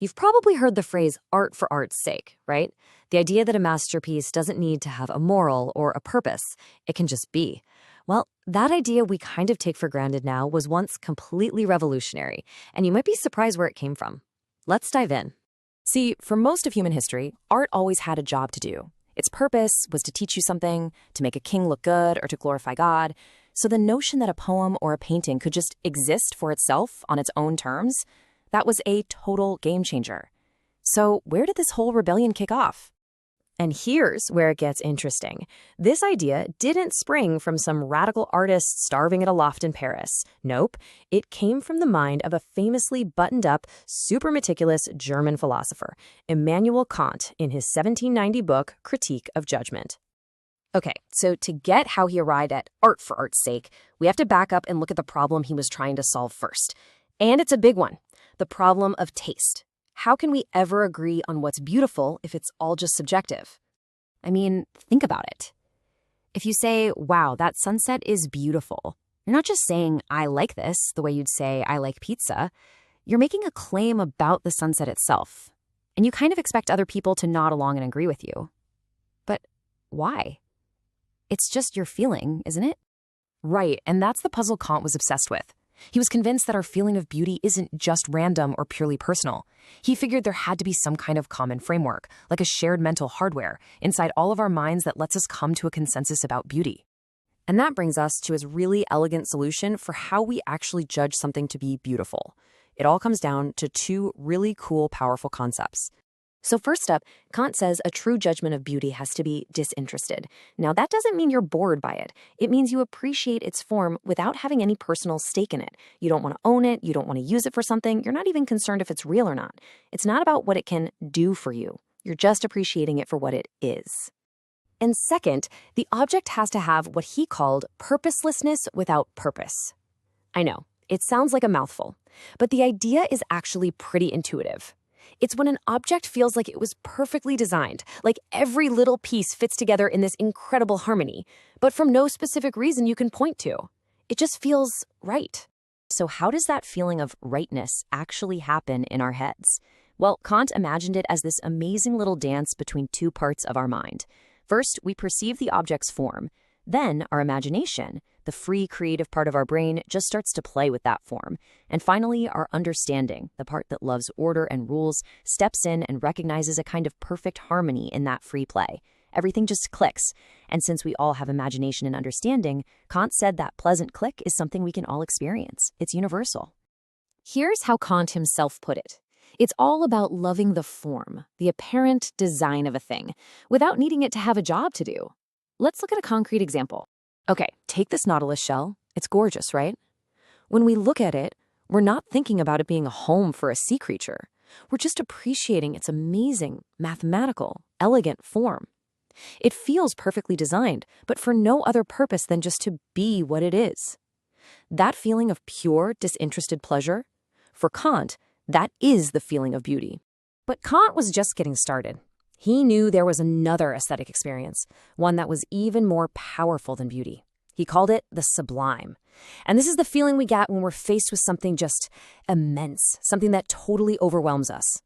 You've probably heard the phrase art for art's sake, right? The idea that a masterpiece doesn't need to have a moral or a purpose, it can just be. Well, that idea we kind of take for granted now was once completely revolutionary, and you might be surprised where it came from. Let's dive in. See, for most of human history, art always had a job to do. Its purpose was to teach you something, to make a king look good, or to glorify God. So the notion that a poem or a painting could just exist for itself on its own terms, that was a total game changer. So where did this whole rebellion kick off? And here's where it gets interesting. This idea didn't spring from some radical artist starving at a loft in Paris. Nope, it came from the mind of a famously buttoned-up, super meticulous German philosopher, Immanuel Kant, in his 1790 book, Critique of Judgment. Okay, so to get how he arrived at art for art's sake, we have to back up and look at the problem he was trying to solve first. And it's a big one, the problem of taste. How can we ever agree on what's beautiful if it's all just subjective? I mean, think about it. If you say, wow, that sunset is beautiful, you're not just saying, I like this, the way you'd say, I like pizza. You're making a claim about the sunset itself. And you kind of expect other people to nod along and agree with you. But why? It's just your feeling, isn't it? Right, and that's the puzzle Kant was obsessed with. He was convinced that our feeling of beauty isn't just random or purely personal. He figured there had to be some kind of common framework, like a shared mental hardware, inside all of our minds that lets us come to a consensus about beauty. And that brings us to his really elegant solution for how we actually judge something to be beautiful. It all comes down to two really cool, powerful concepts. So first up, Kant says a true judgment of beauty has to be disinterested. Now, that doesn't mean you're bored by it. It means you appreciate its form without having any personal stake in it. You don't want to own it. You don't want to use it for something. You're not even concerned if it's real or not. It's not about what it can do for you. You're just appreciating it for what it is. And second, the object has to have what he called purposelessness without purpose. I know, it sounds like a mouthful, but the idea is actually pretty intuitive. It's when an object feels like it was perfectly designed, like every little piece fits together in this incredible harmony, but from no specific reason you can point to. It just feels right. So how does that feeling of rightness actually happen in our heads? Well, Kant imagined it as this amazing little dance between two parts of our mind. First, we perceive the object's form. Then, our imagination, the free creative part of our brain, just starts to play with that form. And finally, our understanding, the part that loves order and rules, steps in and recognizes a kind of perfect harmony in that free play. Everything just clicks. And since we all have imagination and understanding, Kant said that pleasant click is something we can all experience. It's universal. Here's how Kant himself put it. It's all about loving the form, the apparent design of a thing, without needing it to have a job to do. Let's look at a concrete example. Okay, take this nautilus shell. It's gorgeous, right? When we look at it, we're not thinking about it being a home for a sea creature. We're just appreciating its amazing, mathematical, elegant form. It feels perfectly designed, but for no other purpose than just to be what it is. That feeling of pure, disinterested pleasure, for Kant, that is the feeling of beauty. But Kant was just getting started. He knew there was another aesthetic experience, one that was even more powerful than beauty. He called it the sublime. And this is the feeling we get when we're faced with something just immense, something that totally overwhelms us.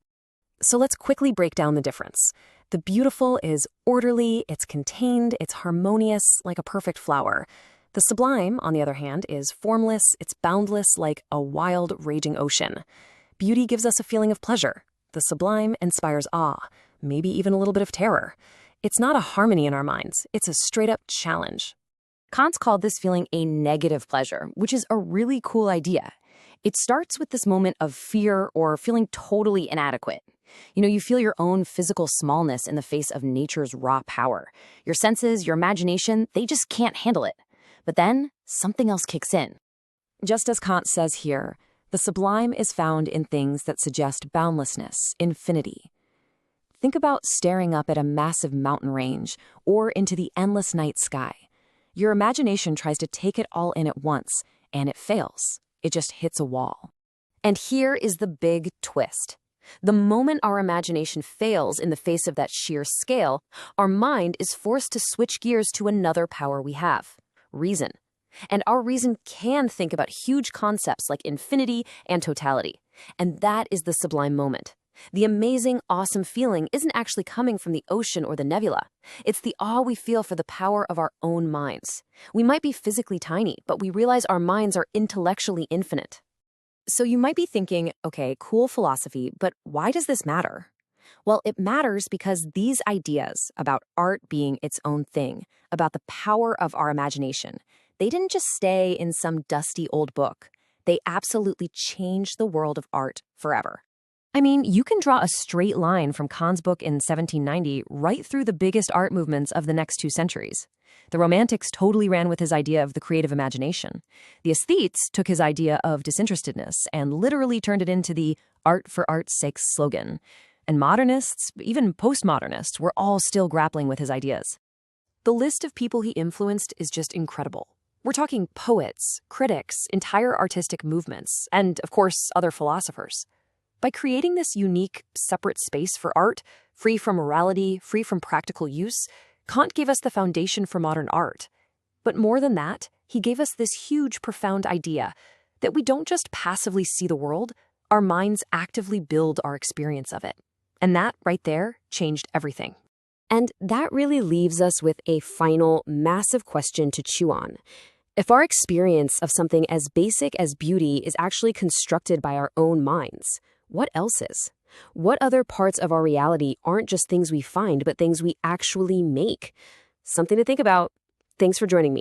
So let's quickly break down the difference. The beautiful is orderly, it's contained, it's harmonious, like a perfect flower. The sublime, on the other hand, is formless, it's boundless, like a wild, raging ocean. Beauty gives us a feeling of pleasure. The sublime inspires awe, maybe even a little bit of terror. It's not a harmony in our minds. It's a straight-up challenge. Kant called this feeling a negative pleasure, which is a really cool idea. It starts with this moment of fear or feeling totally inadequate. You feel your own physical smallness in the face of nature's raw power. Your senses, your imagination, they just can't handle it. But then something else kicks in. Just as Kant says here, the sublime is found in things that suggest boundlessness, infinity. Think about staring up at a massive mountain range or into the endless night sky. Your imagination tries to take it all in at once, and it fails. It just hits a wall. And here is the big twist. The moment our imagination fails in the face of that sheer scale, our mind is forced to switch gears to another power we have, reason. And our reason can think about huge concepts like infinity and totality. And that is the sublime moment. The amazing, awesome feeling isn't actually coming from the ocean or the nebula. It's the awe we feel for the power of our own minds. We might be physically tiny, but we realize our minds are intellectually infinite. So you might be thinking, okay, cool philosophy, but why does this matter? Well, it matters because these ideas about art being its own thing, about the power of our imagination, they didn't just stay in some dusty old book. They absolutely changed the world of art forever. I mean, you can draw a straight line from Kant's book in 1790 right through the biggest art movements of the next 2 centuries. The Romantics totally ran with his idea of the creative imagination. The Aesthetes took his idea of disinterestedness and literally turned it into the art for art's sake slogan. And modernists, even postmodernists, were all still grappling with his ideas. The list of people he influenced is just incredible. We're talking poets, critics, entire artistic movements, and, of course, other philosophers. By creating this unique, separate space for art, free from morality, free from practical use, Kant gave us the foundation for modern art. But more than that, he gave us this huge, profound idea that we don't just passively see the world, our minds actively build our experience of it. And that, right there, changed everything. And that really leaves us with a final, massive question to chew on. If our experience of something as basic as beauty is actually constructed by our own minds, what else is? What other parts of our reality aren't just things we find, but things we actually make? Something to think about. Thanks for joining me.